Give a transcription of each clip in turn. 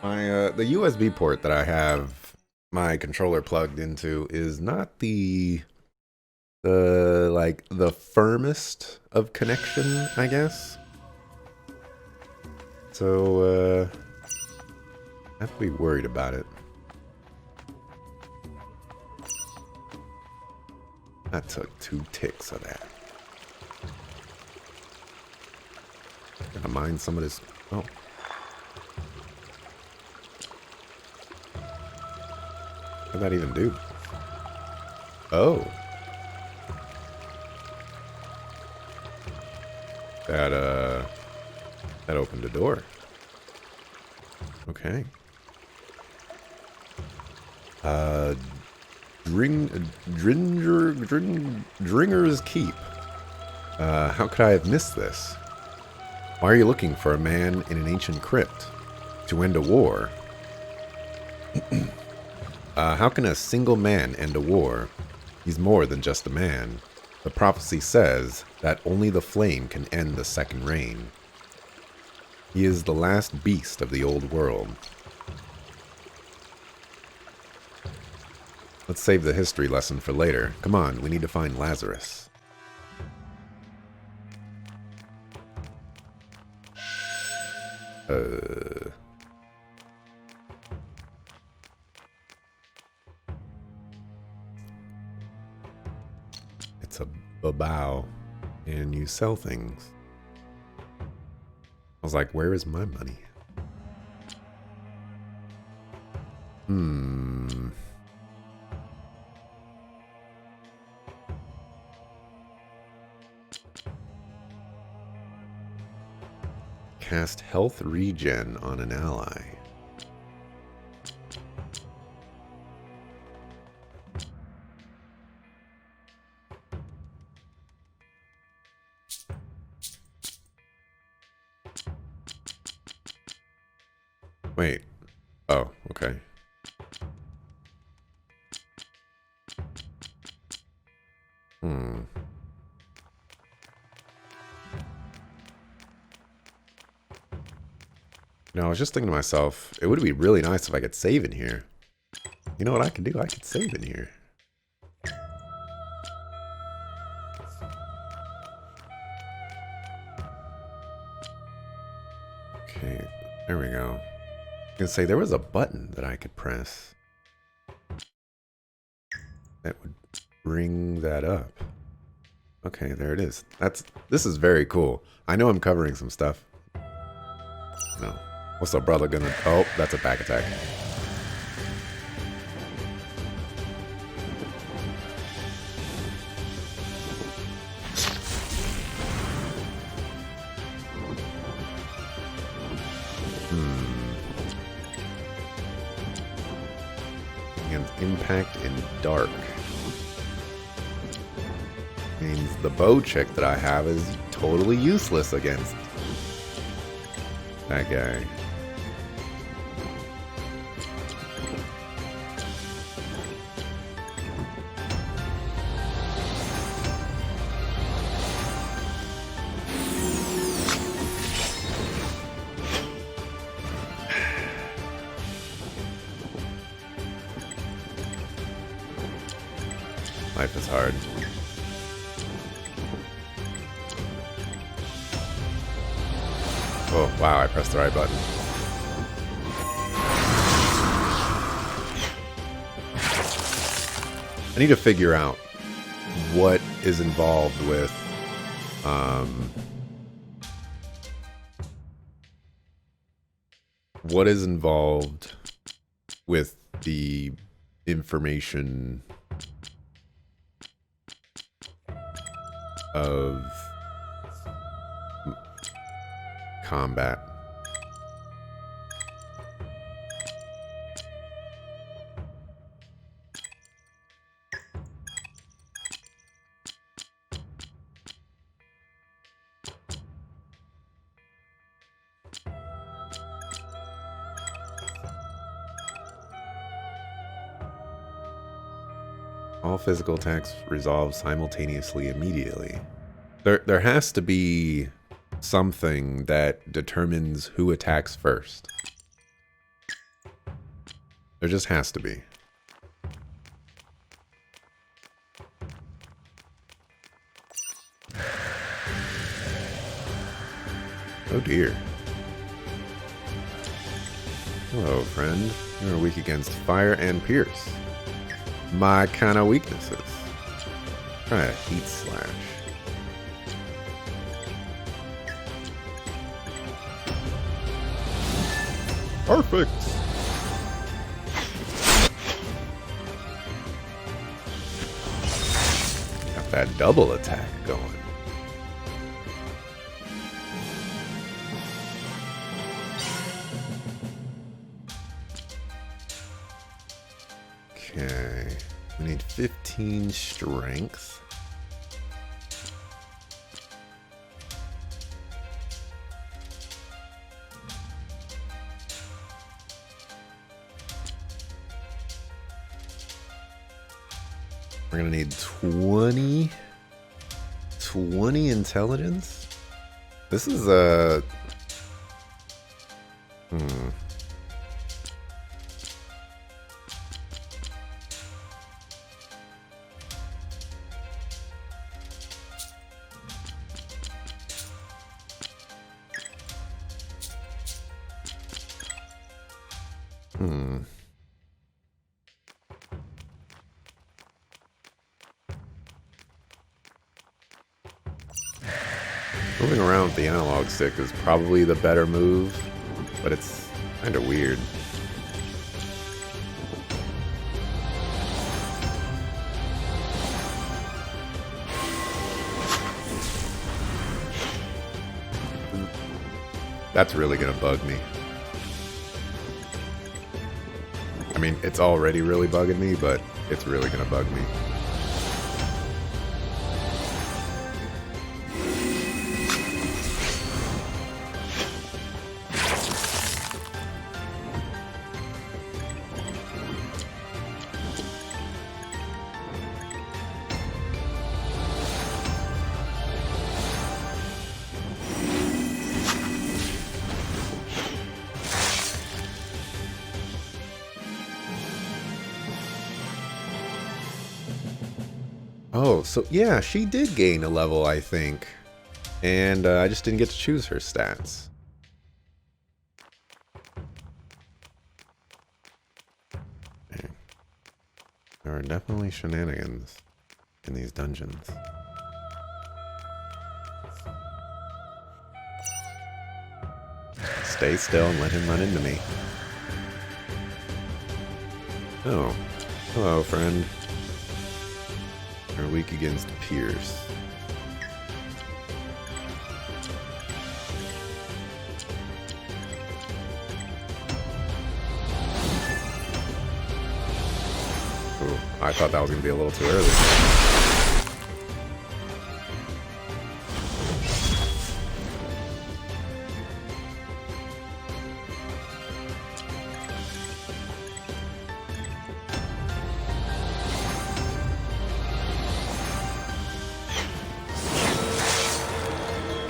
My the USB port that I have my controller plugged into is not the firmest of connection, I guess. So I have to be worried about it. That took 2 ticks of that. Gotta mine some of this. Oh. What did that even do? Oh. That opened a door. Okay. Dringer's Keep. How could I have missed this? Why are you looking for a man in an ancient crypt? To end a war? How can a single man end a war? He's more than just a man. The prophecy says that only the flame can end the second reign. He is the last beast of the old world. Let's save the history lesson for later. Come on, we need to find Lazarus. It's a babao, and you sell things. I was like, where is my money? Cast health regen on an ally. Wait. Oh, okay. No, I was just thinking to myself, it would be really nice if I could save in here. You know what I could do? I could save in here. Okay, there we go. I was gonna say there was a button that I could press that would bring that up. Okay, there it is. This is very cool. I know I'm covering some stuff. No. What's up, brother? Gonna... Oh, that's a back attack. And impact in dark. Means the bow check that I have is totally useless against that guy. Life is hard. Oh, wow, I pressed the right button. I need to figure out what is involved with the information of combat. All physical attacks resolve simultaneously immediately. There has to be something that determines who attacks first. There just has to be. Oh dear. Hello, friend. You're weak against fire and pierce. My kind of weaknesses. Try a heat slash. Perfect. Got that double attack going. Okay, we need 15 strength. We're gonna need 20 intelligence. This is a moving around with the analog stick is probably the better move, but it's kind of weird. That's really gonna bug me. I mean, it's already really bugging me, but it's really gonna bug me. Oh, so yeah, she did gain a level, I think. And I just didn't get to choose her stats. Okay. There are definitely shenanigans in these dungeons. Stay still and let him run into me. Oh. Hello, friend. Are weak against Pierce. Ooh, I thought that was going to be a little too early.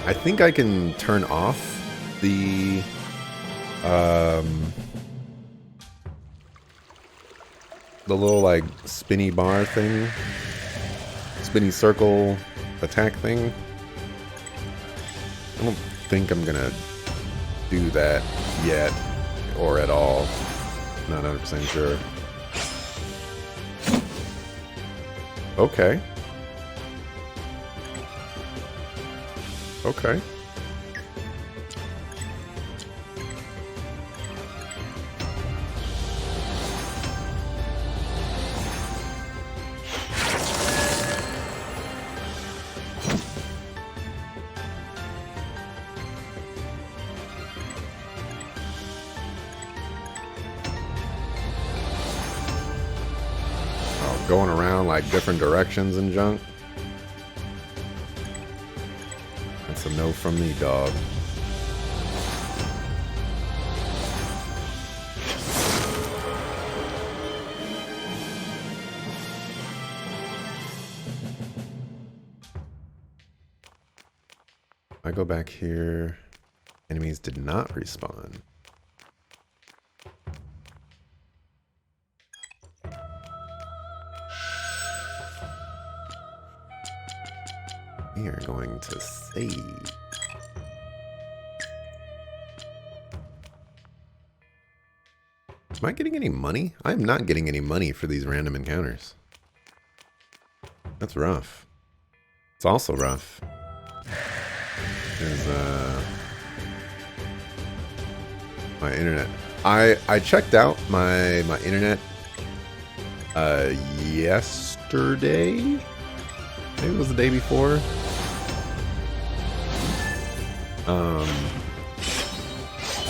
I think I can turn off the little like spinny bar thing, spinny circle attack thing. I don't think I'm gonna do that yet or at all. Not 100% sure. Okay. Okay. Oh, going around like different directions and junk. That's a no from me, dog. I go back here. Enemies did not respawn. We are going to save. Am I getting any money? I am not getting any money for these random encounters. That's rough. It's also rough. Is my internet. I checked out my internet yesterday. Maybe it was the day before.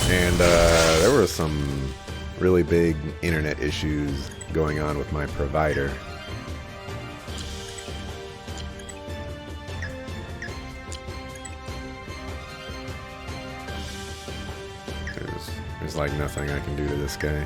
And there were some really big internet issues going on with my provider. There's like nothing I can do to this guy.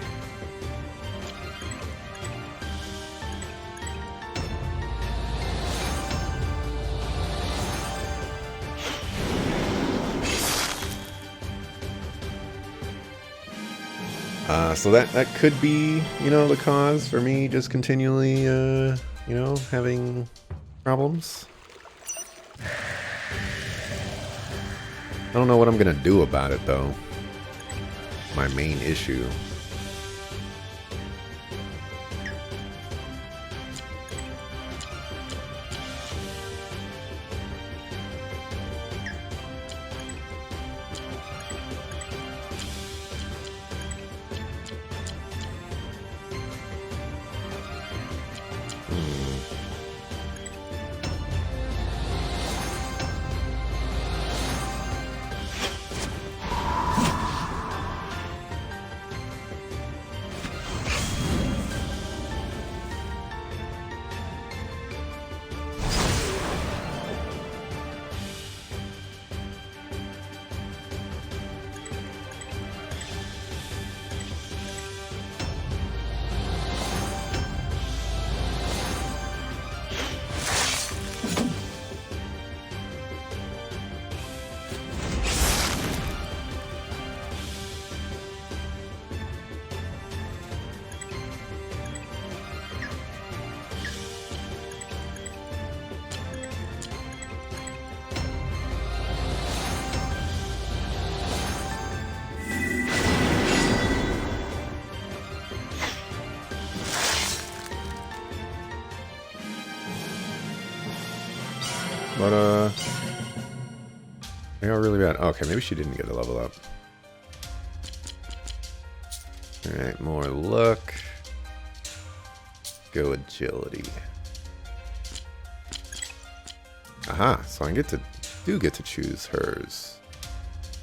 So that could be, you know, the cause for me just continually, you know, having problems. I don't know what I'm gonna do about it, though. My main issue. But, they are really bad. Okay, maybe she didn't get a level up. Alright, more luck. Go agility. Aha, so I do get to choose hers.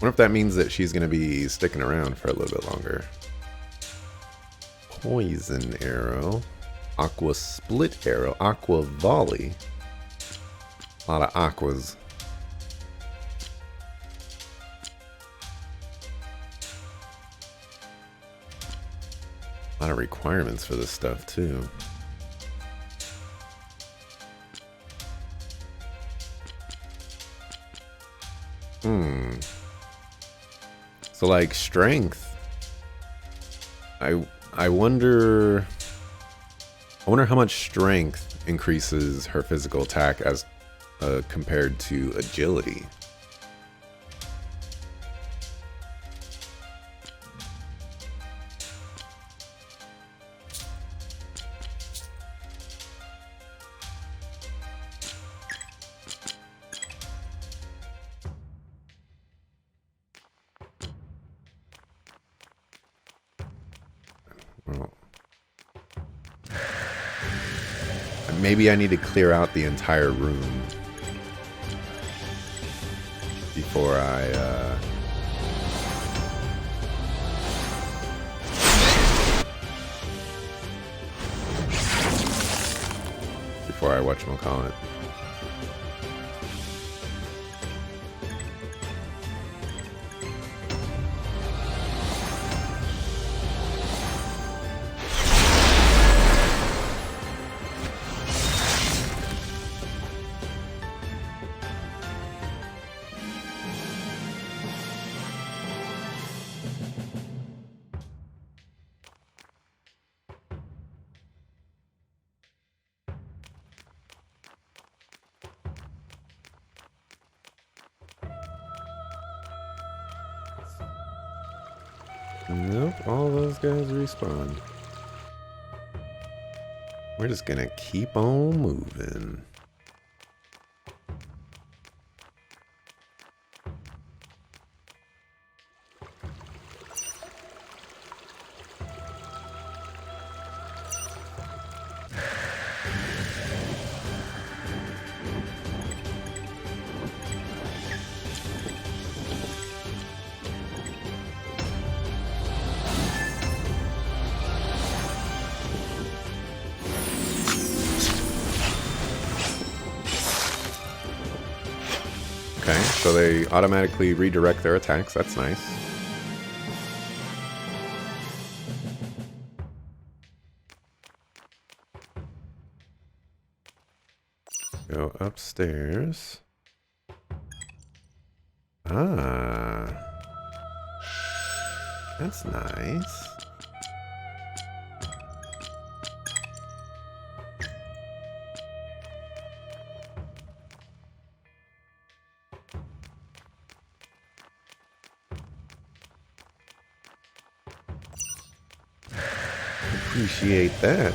Wonder if that means that she's going to be sticking around for a little bit longer. Poison arrow. Aqua split arrow. Aqua volley. A lot of aquas. A lot of requirements for this stuff, too. So, like, strength. I wonder how much strength increases her physical attack as compared to agility. Well, maybe I need to clear out the entire room before I whatchamacallit. Nope, all those guys respawn. We're just gonna keep on moving. Okay, so they automatically redirect their attacks. That's nice. Go upstairs. Ah. That's nice. Appreciate that.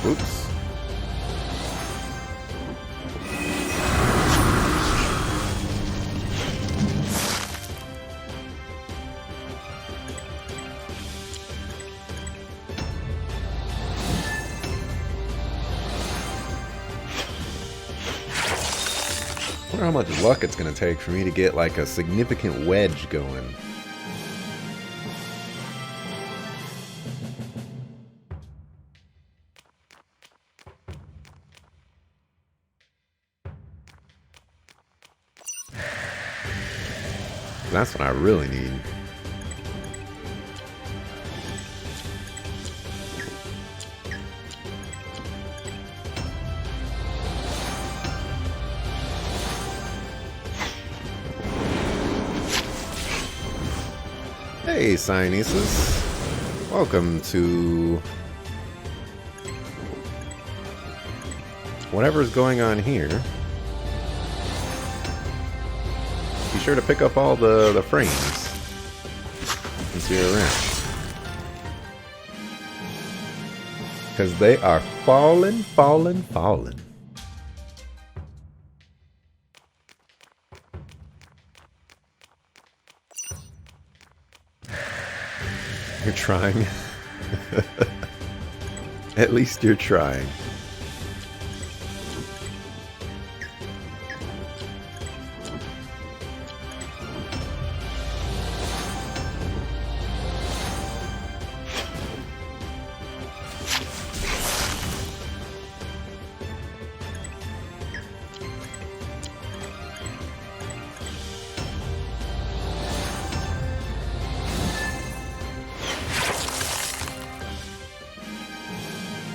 Oops. I wonder how much luck it's going to take for me to get like a significant wedge going. That's what I really need. Hey, Cyanesis. Welcome to whatever's going on here. Be sure to pick up all the frames since you're around. Because they are falling, falling, falling. You're trying. At least you're trying.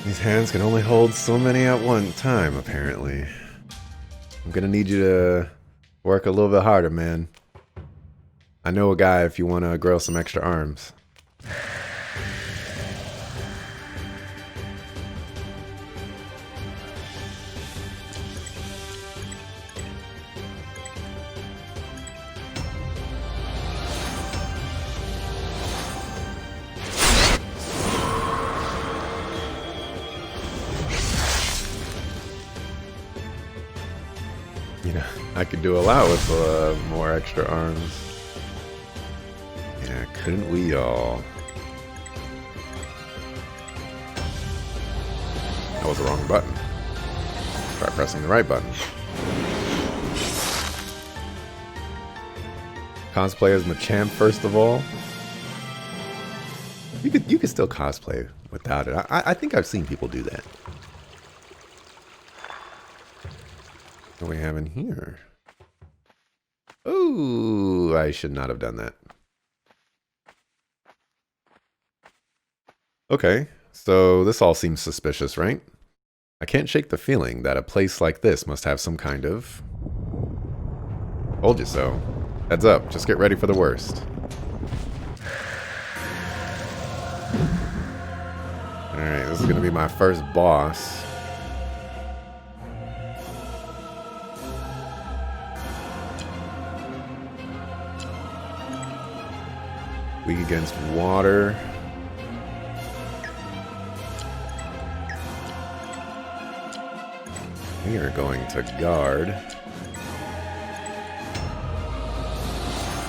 These hands can only hold so many at one time, apparently. I'm gonna need you to work a little bit harder, man. I know a guy if you want to grow some extra arms. You know, I could do a lot with more extra arms. Yeah, couldn't we all? That was the wrong button. Try pressing the right button. Cosplay as Machamp first of all. You could still cosplay without it. I think I've seen people do that. What do we have in here? Ooh, I should not have done that. Okay, so this all seems suspicious, right? I can't shake the feeling that a place like this must have some kind of... Told you so. Heads up, just get ready for the worst. Alright, this is gonna be my first boss. Weak against water. We are going to guard.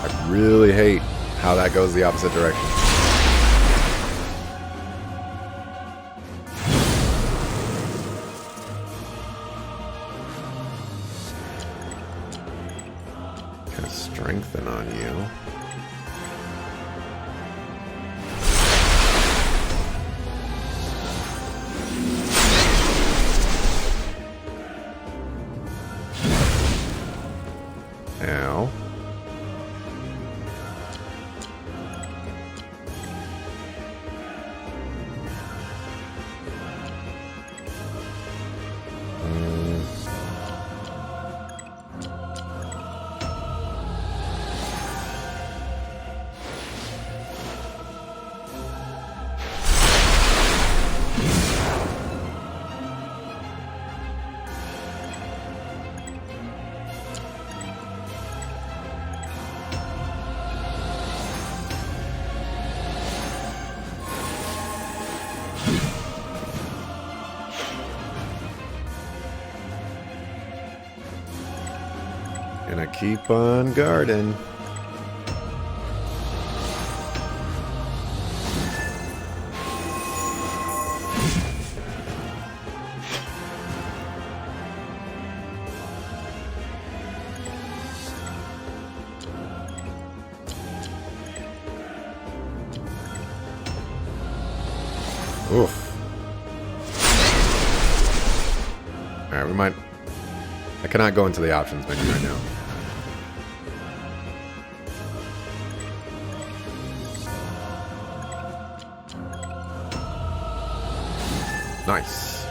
I really hate how that goes the opposite direction. Kind of strengthen on you. Ow. Gonna keep on guarding. Oof. Alright, we might... I cannot go into the options menu right now. Nice.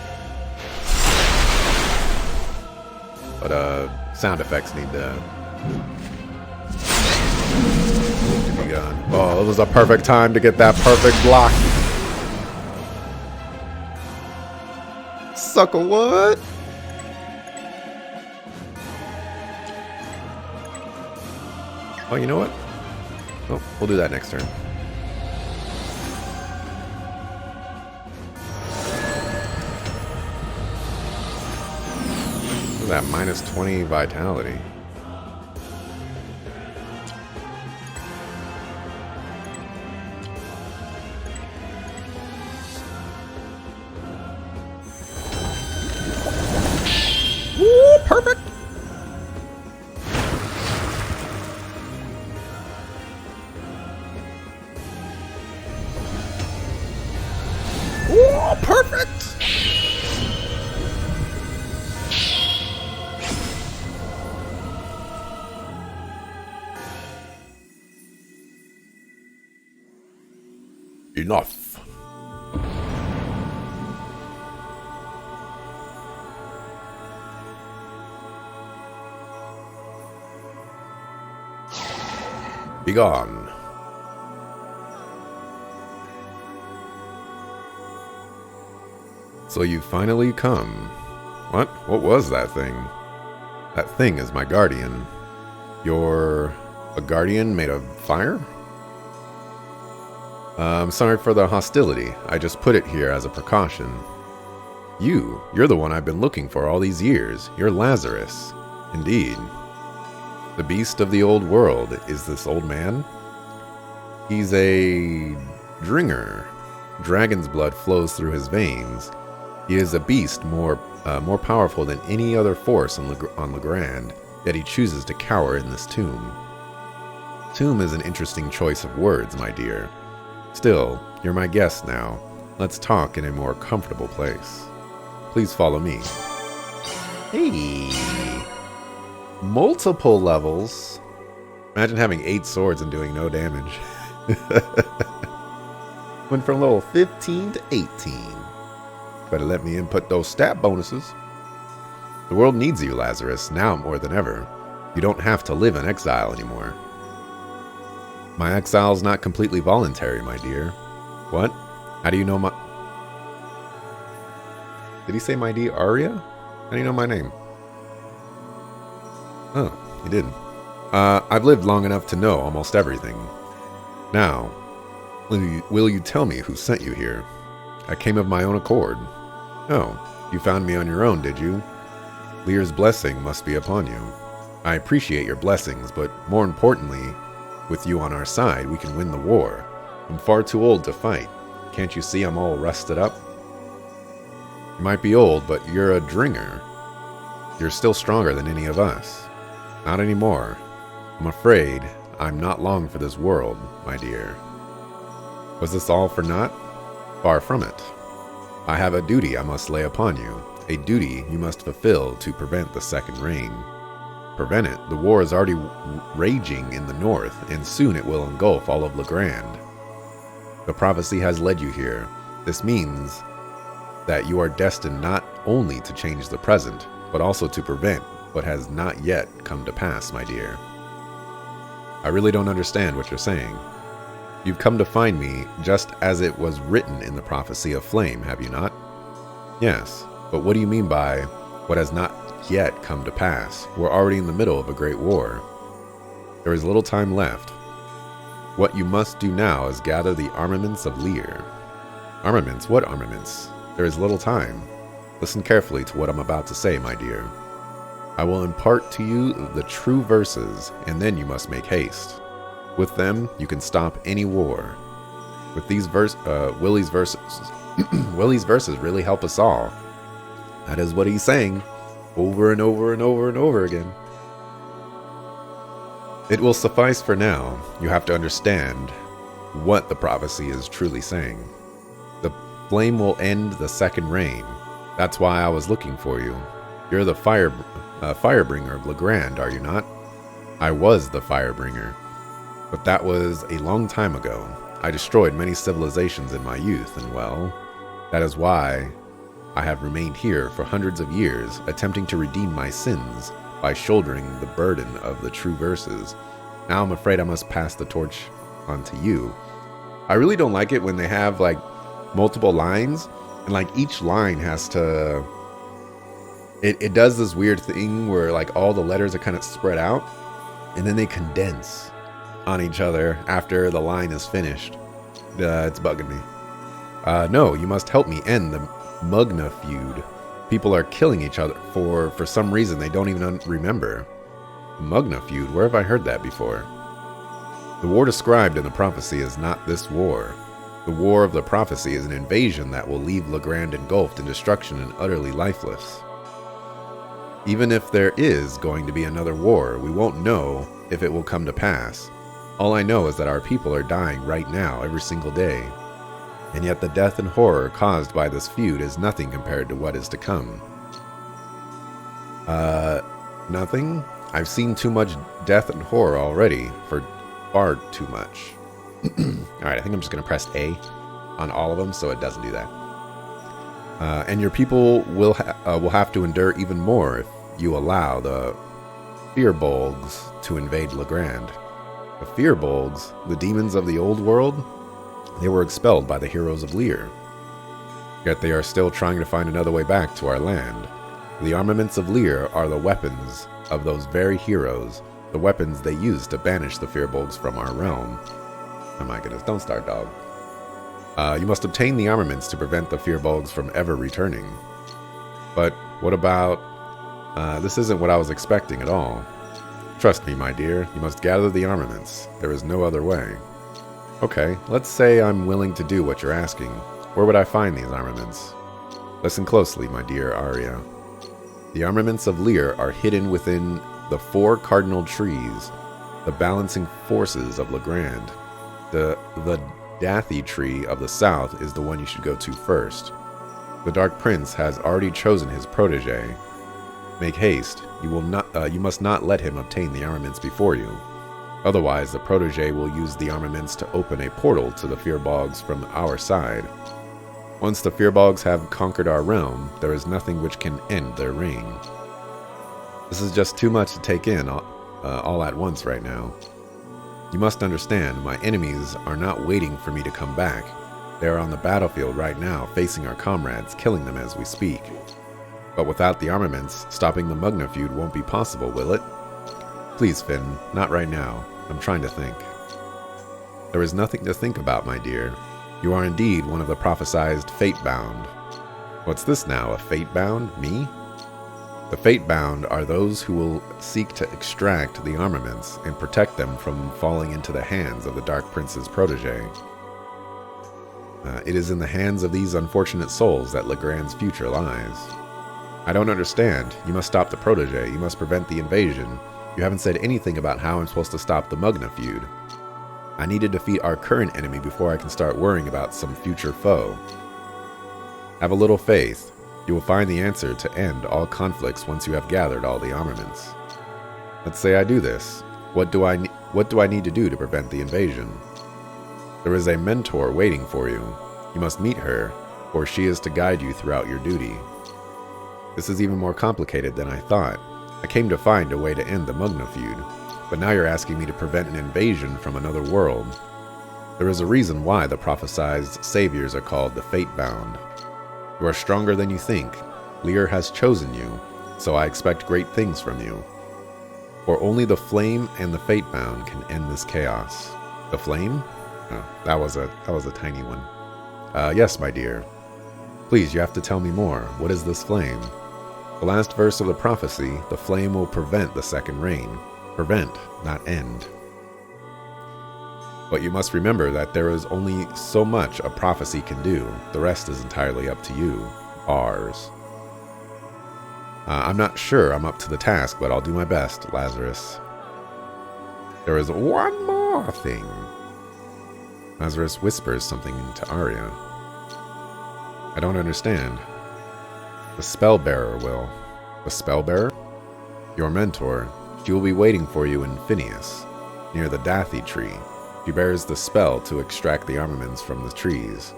But, sound effects need to be gone. Oh, it was a perfect time to get that perfect block. Sucker, what? Oh, you know what? Oh, we'll do that next turn. Look at that, minus 20 vitality. Ooh, perfect! Ooh, perfect! Enough. Be gone. So you finally come. What? What was that thing? That thing is my guardian. You're a guardian made of fire? I'm sorry for the hostility. I just put it here as a precaution. You're the one I've been looking for all these years. You're Lazarus. Indeed. The beast of the old world is this old man. He's a dringer. Dragon's blood flows through his veins. He is a beast more powerful than any other force on Legrand, yet he chooses to cower in this tomb. Tomb is an interesting choice of words, my dear. Still, you're my guest now. Let's talk in a more comfortable place. Please follow me. Hey! Multiple levels? Imagine having 8 swords and doing no damage. Went from level 15 to 18. Better let me input those stat bonuses. The world needs you, Lazarus, now more than ever. You don't have to live in exile anymore. My exile's not completely voluntary, my dear. What? How do you know my... Did he say my dear Arya? How do you know my name? Oh, he didn't. I've lived long enough to know almost everything. Now, will you tell me who sent you here? I came of my own accord. Oh, you found me on your own, did you? Lear's blessing must be upon you. I appreciate your blessings, but more importantly, with you on our side, we can win the war. I'm far too old to fight. Can't you see I'm all rusted up? You might be old, but you're a dringer. You're still stronger than any of us. Not anymore. I'm afraid I'm not long for this world, my dear. Was this all for naught? Far from it. I have a duty I must lay upon you, a duty you must fulfill to prevent the second reign. Prevent it? The war is already raging in the north, and soon it will engulf all of Legrand. The prophecy has led you here. This means that you are destined not only to change the present, but also to prevent what has not yet come to pass, my dear. I really don't understand what you're saying. You've come to find me just as it was written in the prophecy of flame, have you not? Yes, but what do you mean by what has not yet come to pass? We're already in the middle of a great war. There is little time left. What you must do now is gather the armaments of Lear. Armaments? What armaments? There is little time. Listen carefully to what I'm about to say, my dear. I will impart to you the true verses, and then you must make haste. With them, you can stop any war. With these Willie's verses, Willie's verses really help us all. That is what he's saying, over and over and over and over again. It will suffice for now. You have to understand what the prophecy is truly saying. The flame will end the second reign. That's why I was looking for you. You're the firebringer of Legrand, are you not? I was the firebringer. But that was a long time ago. I destroyed many civilizations in my youth, and well, that is why I have remained here for hundreds of years, attempting to redeem my sins by shouldering the burden of the true verses. Now I'm afraid I must pass the torch on to you. I really don't like it when they have like multiple lines, and like each line has to... It does this weird thing where like all the letters are kind of spread out, and then they condense on each other after the line is finished. It's bugging me. No, you must help me end the Mugna feud. People are killing each other for some reason they don't even remember. Mugna feud? Where have I heard that before? The war described in the prophecy is not this war. The war of the prophecy is an invasion that will leave Legrand engulfed in destruction and utterly lifeless. Even if there is going to be another war, we won't know if it will come to pass. All I know is that our people are dying right now, every single day. And yet the death and horror caused by this feud is nothing compared to what is to come. Nothing? I've seen too much death and horror already, for far too much. Alright, I think I'm just going to press A on all of them so it doesn't do that. And your people will have to endure even more if you allow the Firbolgs to invade Legrand. The Firbolgs, the demons of the old world, they were expelled by the heroes of Lear. Yet they are still trying to find another way back to our land. The armaments of Lear are the weapons of those very heroes, the weapons they used to banish the Firbolgs from our realm. Oh my goodness, don't start, dog. You must obtain the armaments to prevent the Firbolgs from ever returning. But what about... this isn't what I was expecting at all. Trust me, my dear, you must gather the armaments. There is no other way. Okay, let's say I'm willing to do what you're asking. Where would I find these armaments? Listen closely, my dear Arya. The armaments of Lear are hidden within the 4 cardinal trees, the balancing forces of Legrand. The Dathi tree of the south is the one you should go to first. The Dark Prince has already chosen his protege. Make haste. You must not let him obtain the armaments before you. Otherwise, the protege will use the armaments to open a portal to the Firbolgs from our side. Once the Firbolgs have conquered our realm, there is nothing which can end their reign. This is just too much to take in all at once right now. You must understand, my enemies are not waiting for me to come back. They are on the battlefield right now, facing our comrades, killing them as we speak. But without the armaments, stopping the Mugna feud won't be possible, will it? Please, Finn, not right now. I'm trying to think. There is nothing to think about, my dear. You are indeed one of the prophesized fate-bound. What's this now, a fate-bound? Me? The fate-bound are those who will seek to extract the armaments and protect them from falling into the hands of the Dark Prince's protege. It is in the hands of these unfortunate souls that Legrand's future lies. I don't understand. You must stop the protege. You must prevent the invasion. You haven't said anything about how I'm supposed to stop the Mugna feud. I need to defeat our current enemy before I can start worrying about some future foe. Have a little faith. You will find the answer to end all conflicts once you have gathered all the armaments. Let's say I do this. What do I need to do to prevent the invasion? There is a mentor waiting for you. You must meet her, or she is to guide you throughout your duty. This is even more complicated than I thought. I came to find a way to end the Mugna feud, but now you're asking me to prevent an invasion from another world. There is a reason why the prophesized saviors are called the Fate-bound. You are stronger than you think. Lear has chosen you, so I expect great things from you. For only the flame and the Fate-bound can end this chaos. The flame? Oh, that was a tiny one. Yes, my dear. Please, you have to tell me more. What is this flame? The last verse of the prophecy, the flame will prevent the second reign. Prevent, not end. But you must remember that there is only so much a prophecy can do. The rest is entirely up to you. Ours. I'm not sure I'm up to the task, but I'll do my best, Lazarus. There is one more thing. Lazarus whispers something to Arya. I don't understand. The Spellbearer will. The Spellbearer? Your mentor. She will be waiting for you in Phineas, near the Dathi tree. She bears the spell to extract the armaments from the trees.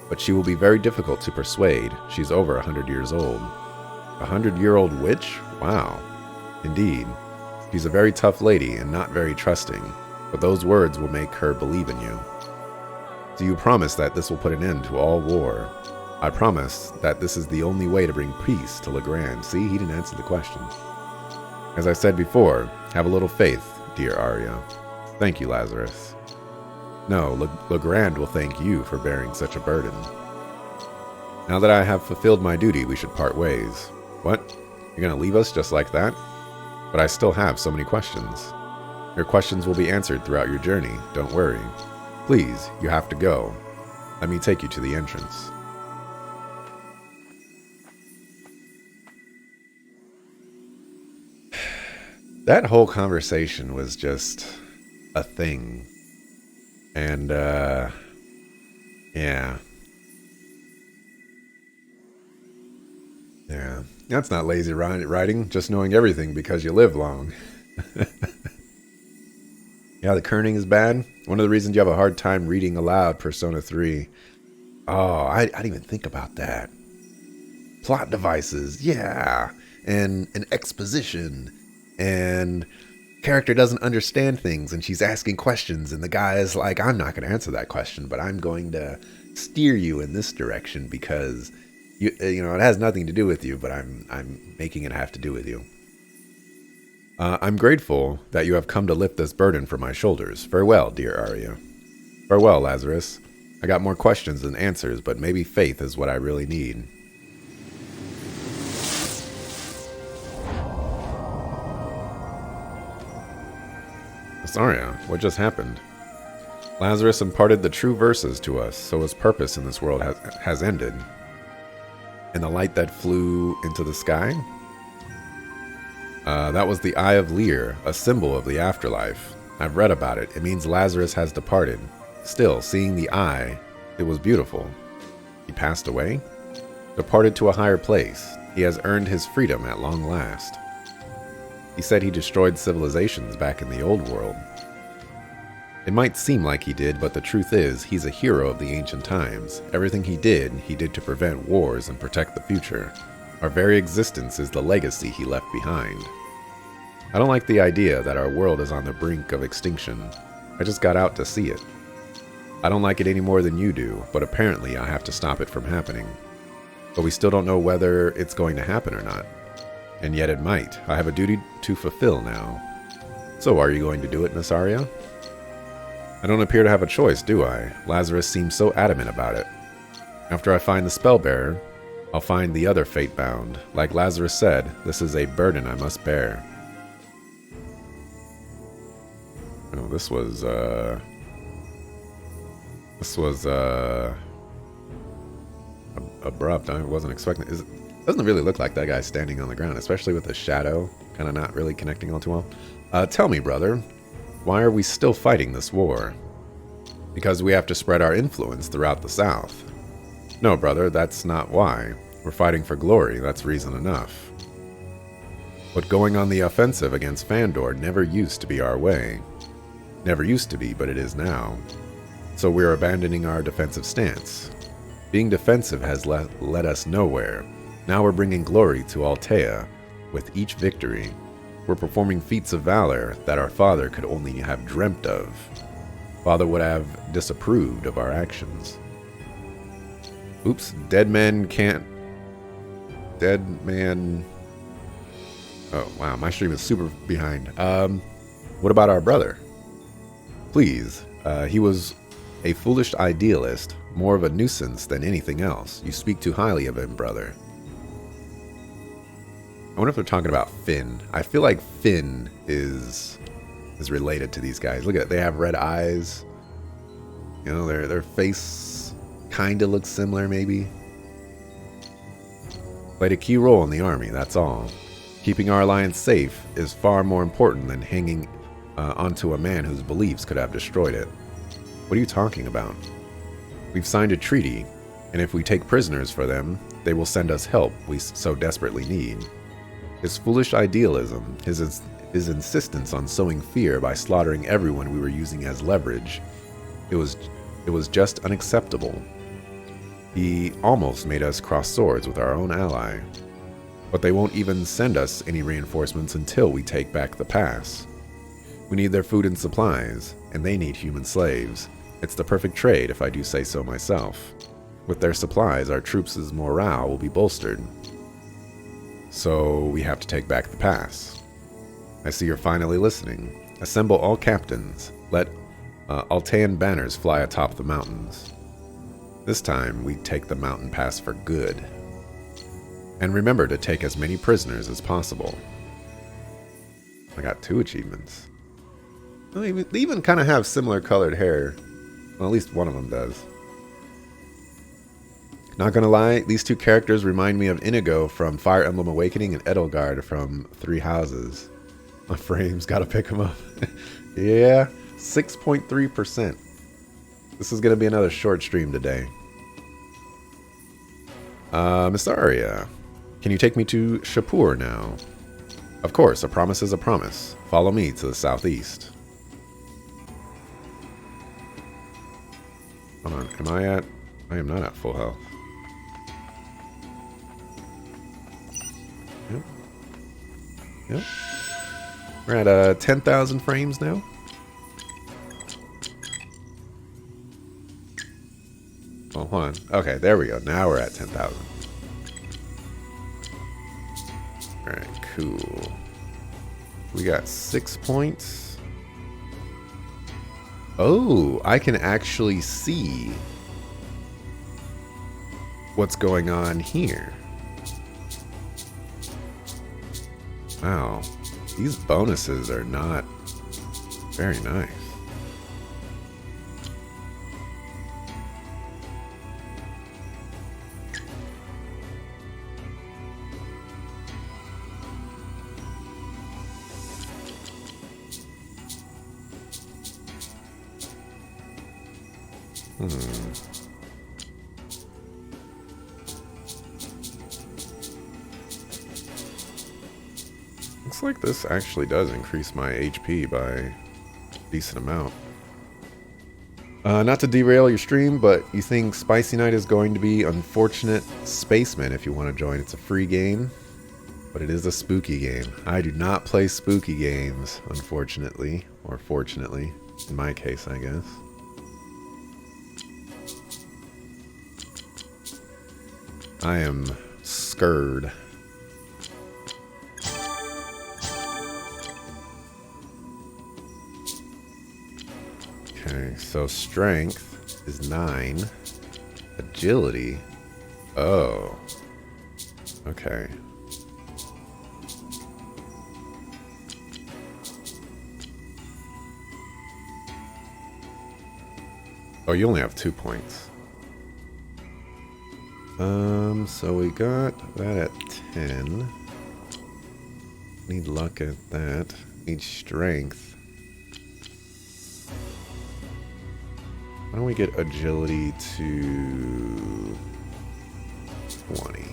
But she will be very difficult to persuade. She's over 100 years old. 100-year-old witch? Wow. Indeed. She's a very tough lady and not very trusting, but those words will make her believe in you. Do you promise that this will put an end to all war? I promise that this is the only way to bring peace to Legrand. See, he didn't answer the question. As I said before, have a little faith, dear Arya. Thank you, Lazarus. No, Legrand will thank you for bearing such a burden. Now that I have fulfilled my duty, we should part ways. What? You're gonna leave us just like that? But I still have so many questions. Your questions will be answered throughout your journey, don't worry. Please, you have to go. Let me take you to the entrance. That whole conversation was just a thing. And, yeah. Yeah. That's not lazy writing, just knowing everything because you live long. Yeah, the kerning is bad. One of the reasons you have a hard time reading aloud Persona 3. Oh, I didn't even think about that. Plot devices, yeah. And an exposition. And character doesn't understand things and she's asking questions and the guy is like, I'm not going to answer that question, but I'm going to steer you in this direction because you know it has nothing to do with you, but I'm making it have to do with you. I'm grateful that you have come to lift this burden from my shoulders. Farewell, dear Arya. Farewell, Lazarus. I got more questions than answers, but maybe faith is what I really need. Arya, what just happened? Lazarus imparted the true verses to us, so his purpose in this world has ended. And the light that flew into the sky? That was the Eye of Lear, a symbol of the afterlife. I've read about it. It means Lazarus has departed. Still, seeing the eye, it was beautiful. He passed away? Departed to a higher place. He has earned his freedom at long last. He said he destroyed civilizations back in the old world. It might seem like he did, but the truth is, he's a hero of the ancient times. Everything he did to prevent wars and protect the future. Our very existence is the legacy he left behind. I don't like the idea that our world is on the brink of extinction. I just got out to see it. I don't like it any more than you do, but apparently I have to stop it from happening. But we still don't know whether it's going to happen or not. And yet it might. I have a duty to fulfill now. So are you going to do it, Miss Arya? I don't appear to have a choice, do I? Lazarus seems so adamant about it. After I find the spellbearer, I'll find the other fate-bound. Like Lazarus said, this is a burden I must bear. Oh, this was abrupt. I wasn't expecting it. Doesn't really look like that guy standing on the ground, especially with the shadow kind of not really connecting all too well. Tell me, brother, why are we still fighting this war? Because we have to spread our influence throughout the South. No, brother, that's not why. We're fighting for glory, that's reason enough. But going on the offensive against Fandor never used to be our way. Never used to be, but it is now. So we're abandoning our defensive stance. Being defensive has led us nowhere. Now we're bringing glory to Altea with each victory. We're performing feats of valor that our father could only have dreamt of. Father would have disapproved of our actions. Oops, dead man can't... Dead man... Oh, wow, my stream is super behind. What about our brother? Please, he was a foolish idealist, more of a nuisance than anything else. You speak too highly of him, brother. I wonder if they're talking about Finn. I feel like Finn is related to these guys. Look at it, they have red eyes. You know, their face kind of looks similar, maybe. Played a key role in the army, that's all. Keeping our alliance safe is far more important than hanging onto a man whose beliefs could have destroyed it. What are you talking about? We've signed a treaty, and if we take prisoners for them, they will send us help we so desperately need. His foolish idealism, his insistence on sowing fear by slaughtering everyone we were using as leverage, it was just unacceptable. He almost made us cross swords with our own ally. But they won't even send us any reinforcements until we take back the pass. We need their food and supplies, and they need human slaves. It's the perfect trade, if I do say so myself. With their supplies, our troops' morale will be bolstered. So we have to take back the pass. I see you're finally listening. Assemble all captains. Let Altean banners fly atop the mountains. This time, we take the mountain pass for good. And remember to take as many prisoners as possible. I got 2 achievements. They even kind of have similar colored hair. Well, at least one of them does. Not gonna lie, these 2 characters remind me of Inigo from Fire Emblem Awakening and Edelgard from Three Houses. My frames, gotta pick them up. Yeah, 6.3%. This is gonna be another short stream today. Miss Aria, can you take me to Shapur now? Of course, a promise is a promise. Follow me to the southeast. Hold on, am I at... I am not at full health. Yep. We're at 10,000 frames now. Oh, hold on. Okay, there we go. Now we're at 10,000. Alright, cool. We got 6 points. Oh, I can actually see what's going on here. Wow. These bonuses are not very nice. Looks like this actually does increase my HP by a decent amount. Not to derail your stream, but you think Spicy Night is going to be Unfortunate Spaceman if you want to join. It's a free game, but it is a spooky game. I do not play spooky games, unfortunately, or fortunately, in my case, I guess. I am scared. Okay, so strength is 9. Agility. Oh. Okay. Oh, you only have 2 points. So we got that at 10. Need luck at that. Need strength. Why don't we get agility to 20?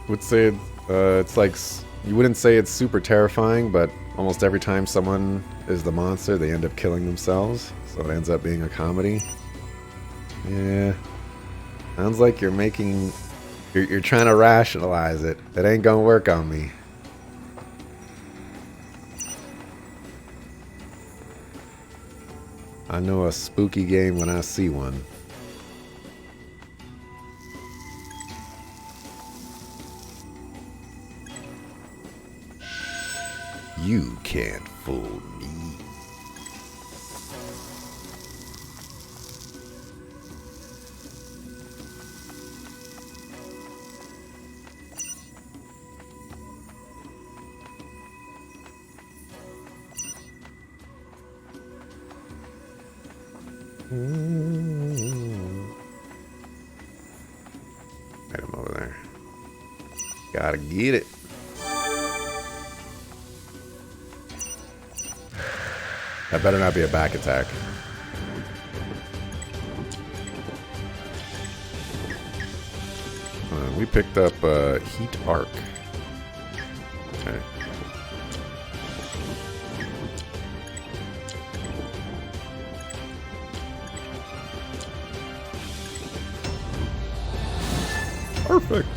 Would say it's like, you wouldn't say it's super terrifying, but almost every time someone is the monster, they end up killing themselves, so it ends up being a comedy. Yeah, sounds like you're making, you're trying to rationalize it. That ain't gonna work on me. I know a spooky game when I see one. You can't fool me. Item over there. Gotta get it. That better not be a back attack. We picked up Heat Arc. Okay. Perfect.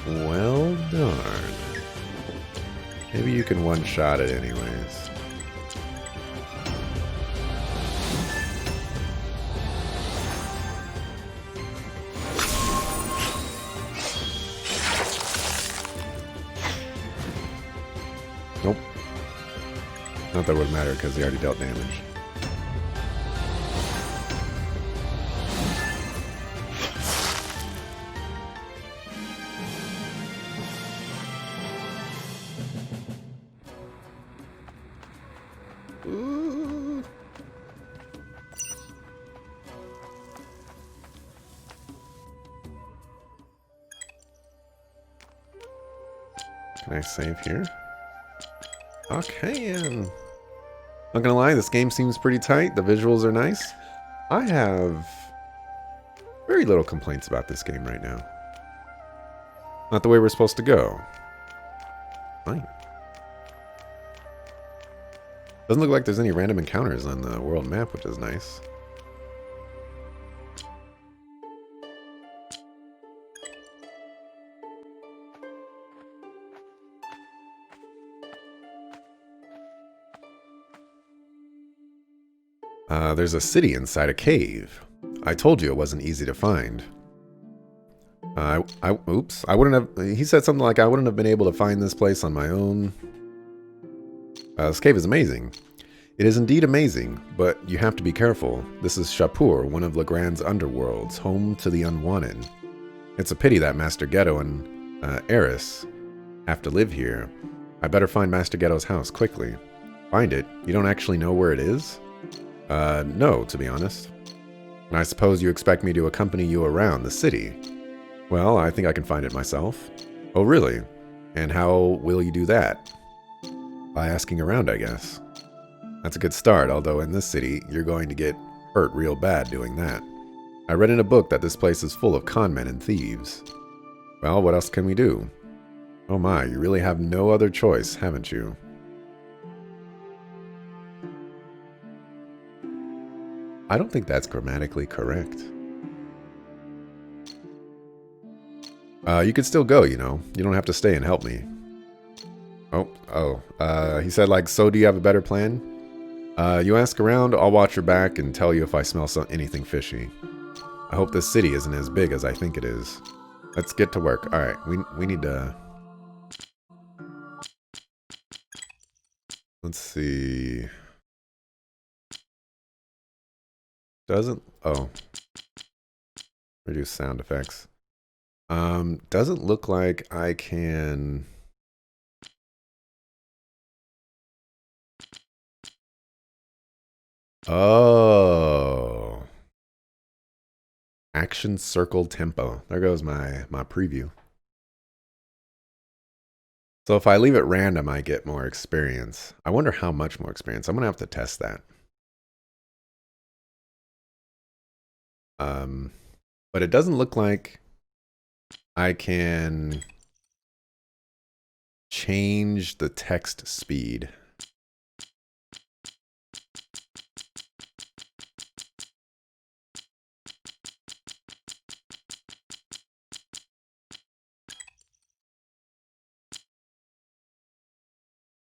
Well darn. Maybe you can one-shot it anyways. Nope. Not that it would matter because he already dealt damage. Ooh. Can I save here? Okay, not gonna lie, this game seems pretty tight. The visuals are nice. I have very little complaints about this game right now. Not the way we're supposed to go. Fine. Doesn't look like there's any random encounters on the world map, which is nice. There's a city inside a cave. I told you it wasn't easy to find. Oops. I wouldn't have... He said something like, I wouldn't have been able to find this place on my own. This cave is amazing. It is indeed amazing, but you have to be careful. This is Shapur, one of Legrand's underworlds, home to the unwanted. It's a pity that Master Ghetto and Eris have to live here. I better find Master Ghetto's house quickly. Find it? You don't actually know where it is? No, to be honest. And I suppose you expect me to accompany you around the city. Well, I think I can find it myself. Oh, really? And how will you do that? By asking around, I guess. That's a good start, although in this city, you're going to get hurt real bad doing that. I read in a book that this place is full of conmen and thieves. Well, what else can we do? Oh my, you really have no other choice, haven't you? I don't think that's grammatically correct. You could still go, you know. You don't have to stay and help me. He said, like, so do you have a better plan? You ask around, I'll watch your back and tell you if I smell anything fishy. I hope this city isn't as big as I think it is. Let's get to work. Alright, we need to... Let's see... Doesn't... Oh. Reduce sound effects. Doesn't look like I can... Oh. Action circle tempo. There goes my preview. So if I leave it random, I get more experience. I wonder how much more experience. I'm going to have to test that. But it doesn't look like I can change the text speed.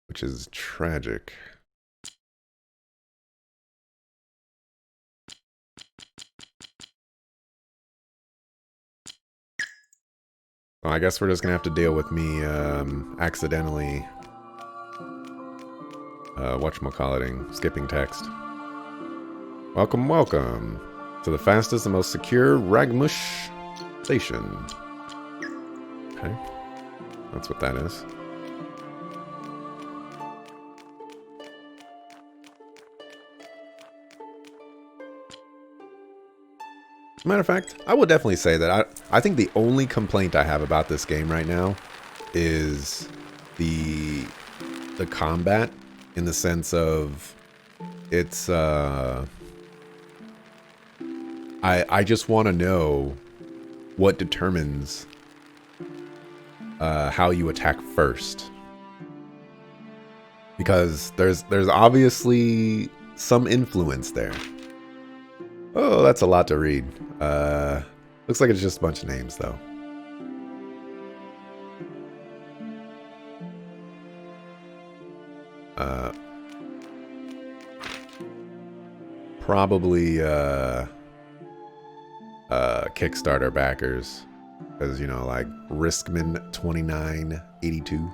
Which is tragic. Well, I guess we're just gonna have to deal with me accidentally whatchamacalliting, skipping text. Welcome, welcome to the fastest and most secure Ragmush station. Okay, that's what that is. Matter of fact, I would definitely say that I think the only complaint I have about this game right now is the combat, in the sense of it's I just want to know what determines how you attack first, because there's obviously some influence there. Oh, that's a lot to read. Looks like it's just a bunch of names, though. Probably Kickstarter backers, because, you know, like Riskman 2982.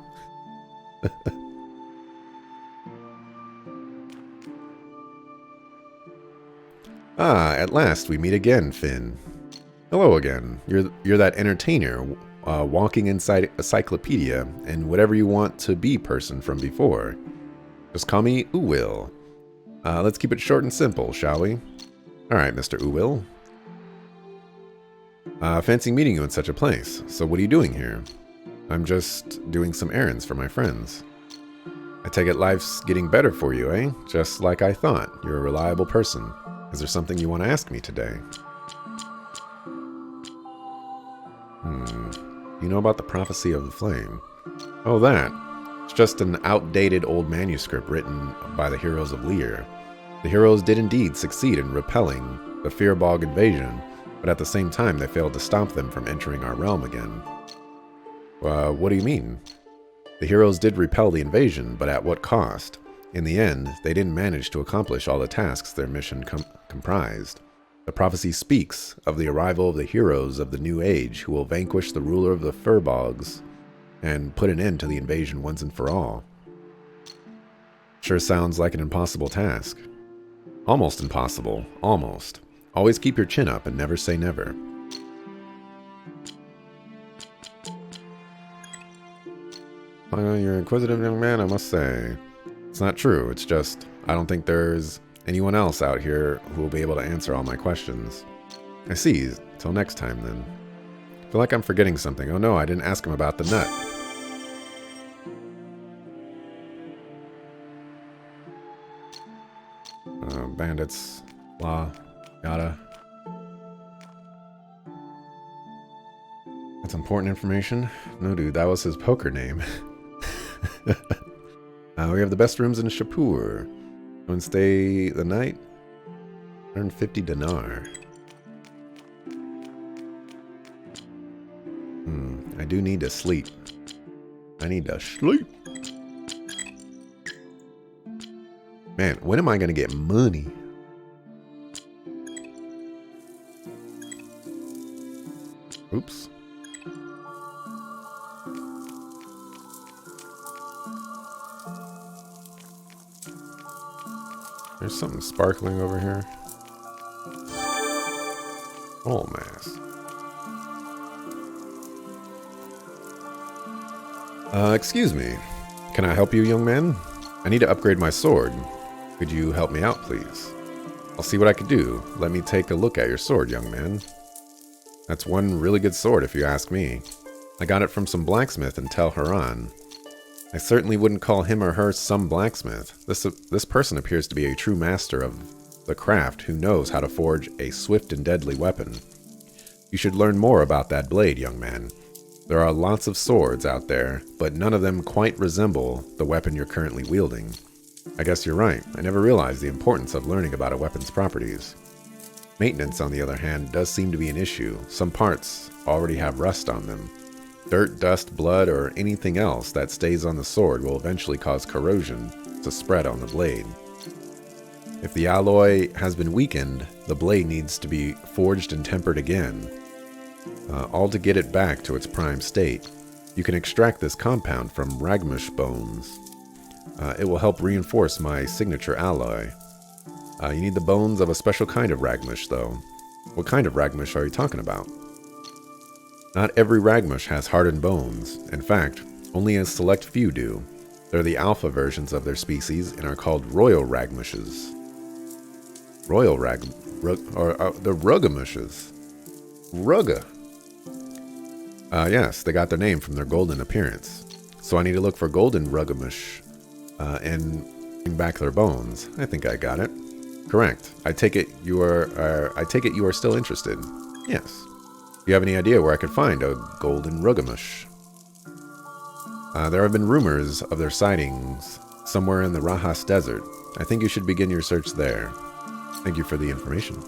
Ah, at last we meet again, Finn. Hello again. You're that entertainer, walking inside encyclopedia, and whatever you want to be person from before. Just call me Uwil. Let's keep it short and simple, shall we? Alright, Mr. Uwil. Fancy meeting you in such a place. So what are you doing here? I'm just doing some errands for my friends. I take it life's getting better for you, eh? Just like I thought. You're a reliable person. Is there something you want to ask me today? You know about the prophecy of the flame? Oh, that. It's just an outdated old manuscript written by the heroes of Lear. The heroes did indeed succeed in repelling the Fearbog invasion, but at the same time they failed to stop them from entering our realm again. What do you mean? The heroes did repel the invasion, but at what cost? In the end, they didn't manage to accomplish all the tasks their mission comprised. The prophecy speaks of the arrival of the heroes of the New Age who will vanquish the ruler of the Firbolgs and put an end to the invasion once and for all. Sure sounds like an impossible task. Almost impossible. Almost. Always keep your chin up and never say never. You're an inquisitive young man, I must say. It's not true, it's just, I don't think there's anyone else out here who will be able to answer all my questions. I see. Till next time, then. I feel like I'm forgetting something. Oh no, I didn't ask him about the nut. Bandits, blah, yada. That's important information? No, dude, that was his poker name. We have the best rooms in Shapur. Go and stay the night. 150 dinar. I do need to sleep. I need to sleep. Man, when am I going to get money? Oops. There's something sparkling over here. Oh, mass. Excuse me. Can I help you, young man? I need to upgrade my sword. Could you help me out, please? I'll see what I can do. Let me take a look at your sword, young man. That's one really good sword, if you ask me. I got it from some blacksmith in Tel Haran. I certainly wouldn't call him or her some blacksmith. This person appears to be a true master of the craft who knows how to forge a swift and deadly weapon. You should learn more about that blade, young man. There are lots of swords out there, but none of them quite resemble the weapon you're currently wielding. I guess you're right. I never realized the importance of learning about a weapon's properties. Maintenance, on the other hand, does seem to be an issue. Some parts already have rust on them. Dirt, dust, blood, or anything else that stays on the sword will eventually cause corrosion to spread on the blade. If the alloy has been weakened, the blade needs to be forged and tempered again, all to get it back to its prime state. You can extract this compound from ragmush bones. It will help reinforce my signature alloy. You need the bones of a special kind of ragmush, though. What kind of ragmush are you talking about? Not every ragmush has hardened bones. In fact, only a select few do. They're the alpha versions of their species and are called royal ragmushes. The ruggamushes. Rugga. Yes, they got their name from their golden appearance. So I need to look for golden ruggamush and bring back their bones. I think I got it. Correct. I take it you are still interested. Yes. Do you have any idea where I could find a golden ruggamush? There have been rumors of their sightings somewhere in the Rahas Desert. I think you should begin your search there. Thank you for the information.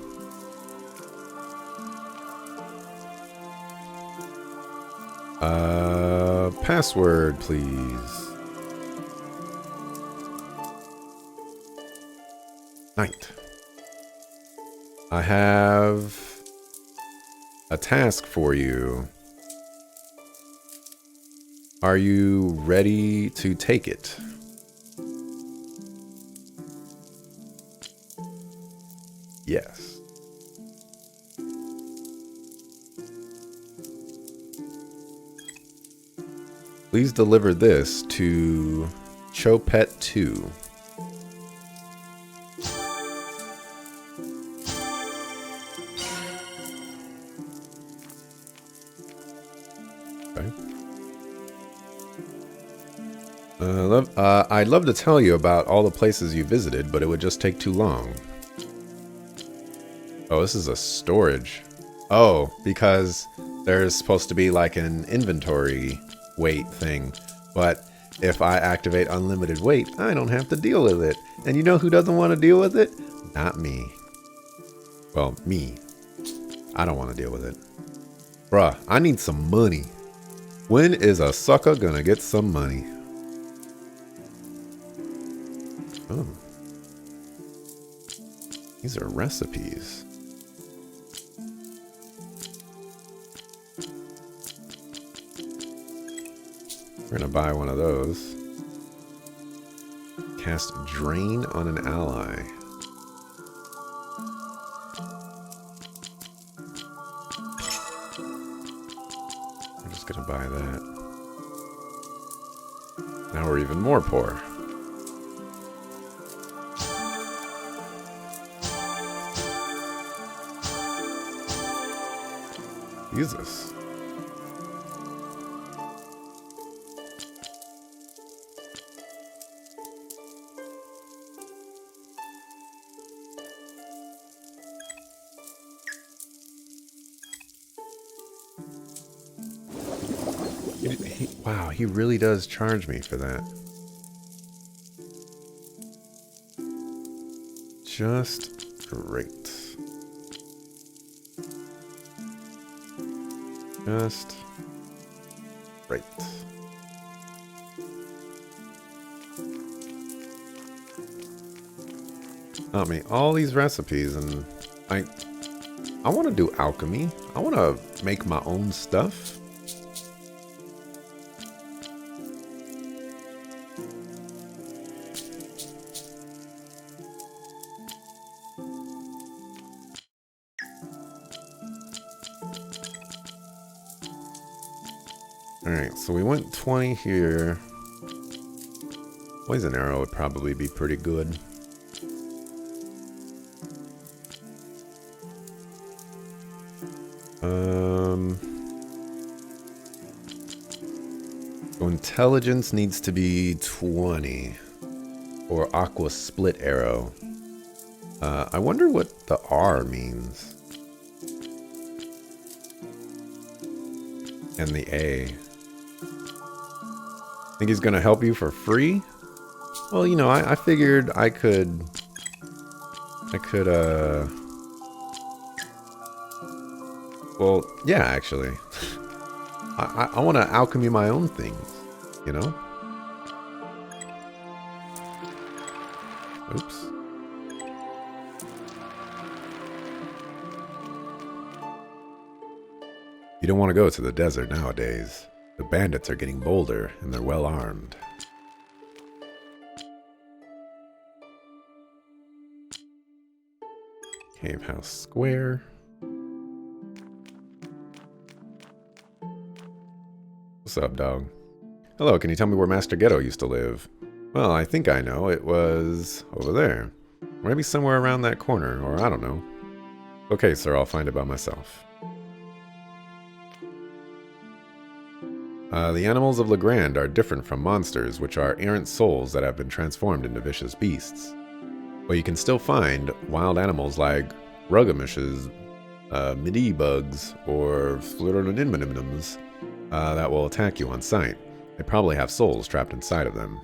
Password, please. Night. I have a task for you. Are you ready to take it? Yes. Please deliver this to Chopet 2. I'd love to tell you about all the places you visited, but it would just take too long. Oh, this is a storage. Oh, because there's supposed to be like an inventory weight thing. But if I activate unlimited weight, I don't have to deal with it. And you know who doesn't want to deal with it? Not me. Well, me. I don't want to deal with it. Bruh, I need some money. When is a sucker gonna get some money? Oh. These are recipes. We're gonna buy one of those. Cast Drain on an ally. I'm just gonna buy that. Now we're even more poor. Jesus. Wow, he really does charge me for that. Just great. Just great. Taught me all these recipes, and I want to do alchemy. I want to make my own stuff. Alright, so we went 20 here. Poison arrow would probably be pretty good. So intelligence needs to be 20. Or aqua split arrow. I wonder what the R means. And the A. Think he's gonna help you for free? Well, you know, I figured I could, well, yeah, actually. I want to alchemy my own things, you know? Oops. You don't want to go to the desert nowadays. The bandits are getting bolder, and they're well armed. Cave House Square. What's up, dog? Hello, can you tell me where Master Ghetto used to live? Well, I think I know. It was over there. Or maybe somewhere around that corner, or I don't know. Okay, sir, I'll find it by myself. The animals of Legrand are different from monsters, which are errant souls that have been transformed into vicious beasts. But you can still find wild animals like rugamishes, midi-bugs, or flirtoniminims that will attack you on sight. They probably have souls trapped inside of them.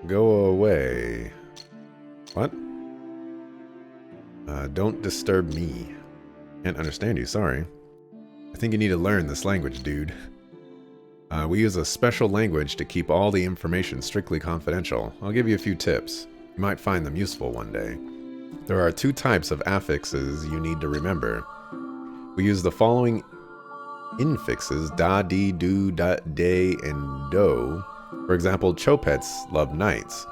Go away. What? Don't disturb me. Can't understand you, sorry. I think you need to learn this language, dude. We use a special language to keep all the information strictly confidential. I'll give you a few tips. You might find them useful one day. There are 2 types of affixes you need to remember. We use the following infixes, da, di, do, da, de, and do. For example, Chopets love knights.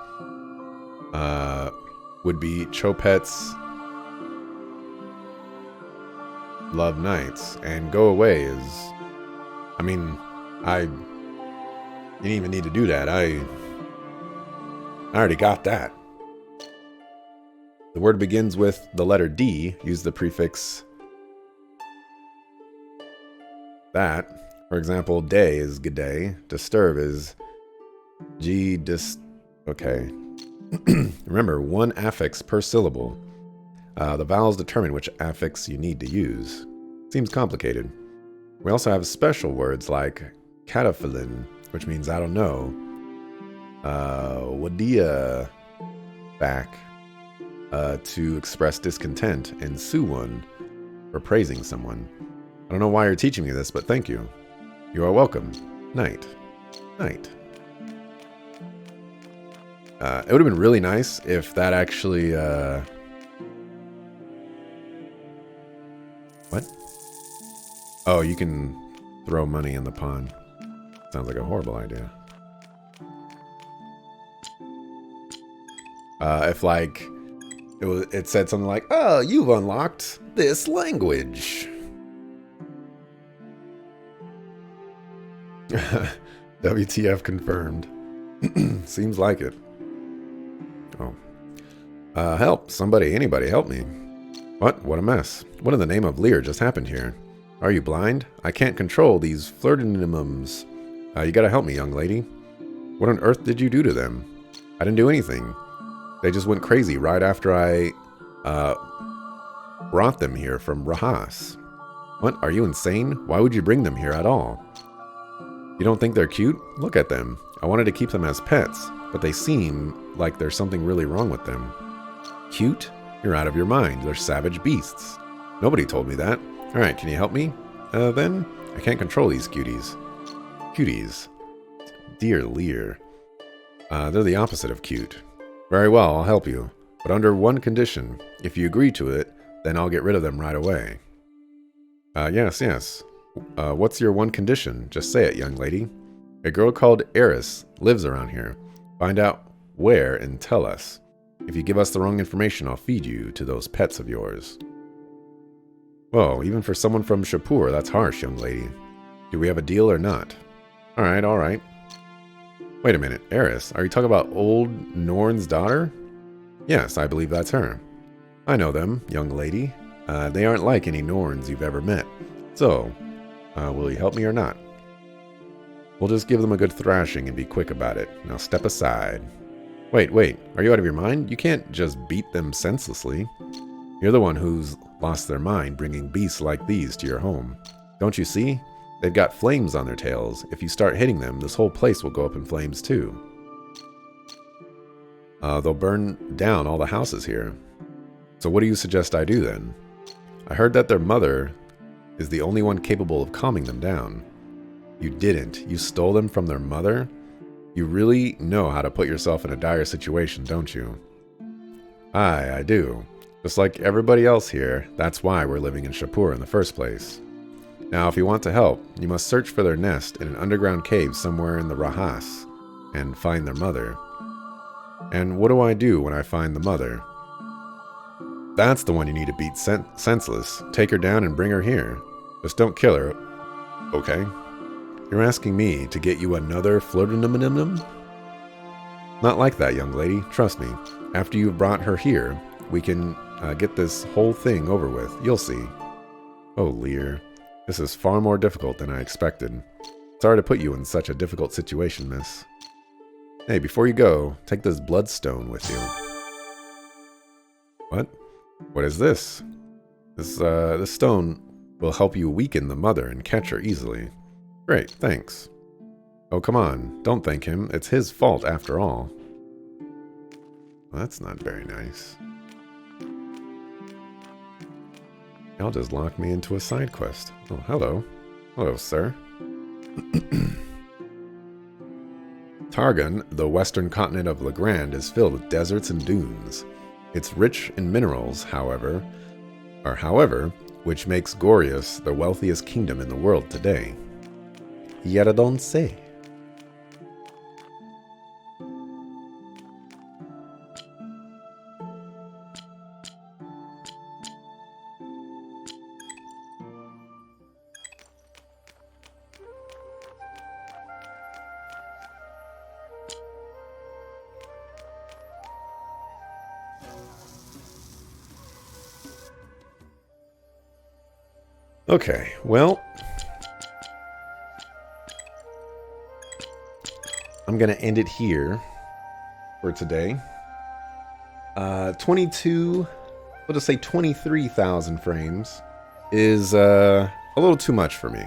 Would be Chopets love knights. And go away is... I mean, you didn't even need to do that. I already got that. The word begins with the letter D. Use the prefix that. For example, day is g'day. Disturb is okay. Remember, 1 affix per syllable. The vowels determine which affix you need to use. Seems complicated. We also have special words like cataphyllin, which means I don't know. Wadia back to express discontent, and suwon for praising someone. I don't know why you're teaching me this, but thank you. You are welcome. Night. Night. It would have been really nice if that actually... What? Oh, you can throw money in the pond. Sounds like a horrible idea. If, like, it said something like, oh, you've unlocked this language. WTF confirmed. Seems like it. Oh. Help. Somebody, anybody, help me. What? What a mess. What in the name of Lear just happened here? Are you blind? I can't control these flirtinimums. You gotta help me, young lady. What on earth did you do to them? I didn't do anything. They just went crazy right after I brought them here from Rahas. What? Are you insane? Why would you bring them here at all? You don't think they're cute? Look at them. I wanted to keep them as pets, but they seem like there's something really wrong with them. Cute? You're out of your mind. They're savage beasts. Nobody told me that. Alright, can you help me? Then? I can't control these cuties. Cuties. Dear Lear. They're the opposite of cute. Very well, I'll help you. But under one condition. If you agree to it, then I'll get rid of them right away. Yes. What's your one condition? Just say it, young lady. A girl called Eris lives around here. Find out where and tell us. If you give us the wrong information, I'll feed you to those pets of yours. Whoa, even for someone from Shapur, that's harsh, young lady. Do we have a deal or not? Alright. Wait a minute, Eris, are you talking about old Norn's daughter? Yes, I believe that's her. I know them, young lady. They aren't like any Norns you've ever met. So, will you help me or not? We'll just give them a good thrashing and be quick about it. Now step aside. Wait, are you out of your mind? You can't just beat them senselessly. You're the one who's lost their mind bringing beasts like these to your home. Don't you see? They've got flames on their tails. If you start hitting them, this whole place will go up in flames too. They'll burn down all the houses here. So what do you suggest I do then? I heard that their mother is the only one capable of calming them down. You didn't. You stole them from their mother? You really know how to put yourself in a dire situation, don't you? Aye, I do. Just like everybody else here, that's why we're living in Shapur in the first place. Now, if you want to help, you must search for their nest in an underground cave somewhere in the Rahas and find their mother. And what do I do when I find the mother? That's the one you need to beat senseless. Take her down and bring her here. Just don't kill her, okay? You're asking me to get you another flirtinum? Not like that, young lady. Trust me. After you've brought her here, we can get this whole thing over with. You'll see. Oh, Lear. This is far more difficult than I expected. Sorry to put you in such a difficult situation, miss. Hey, before you go, take this bloodstone with you. What? What is this? This stone will help you weaken the mother and catch her easily. Great, thanks. Oh, come on. Don't thank him. It's his fault after all. Well, that's not very nice. Y'all just locked me into a side quest. Oh, hello. Hello, sir. Targon, the western continent of Legrand, is filled with deserts and dunes. It's rich in minerals, however, which makes Gorius the wealthiest kingdom in the world today. Yet don't say. Okay, well, I'm going to end it here for today. 22, we'll just say 23,000 frames is a little too much for me.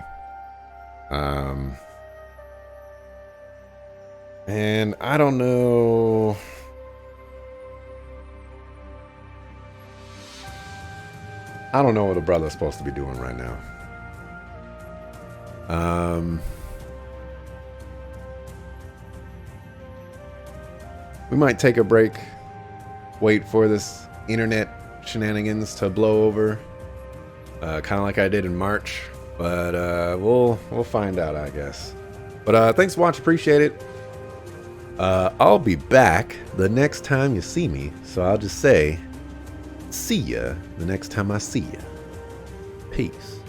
And I don't know. I don't know what a brother's supposed to be doing right now. We might take a break, wait for this internet shenanigans to blow over, kind of like I did in March. But we'll find out, I guess. But thanks for watching, appreciate it. I'll be back the next time you see me, so I'll just say, see ya the next time I see ya. Peace.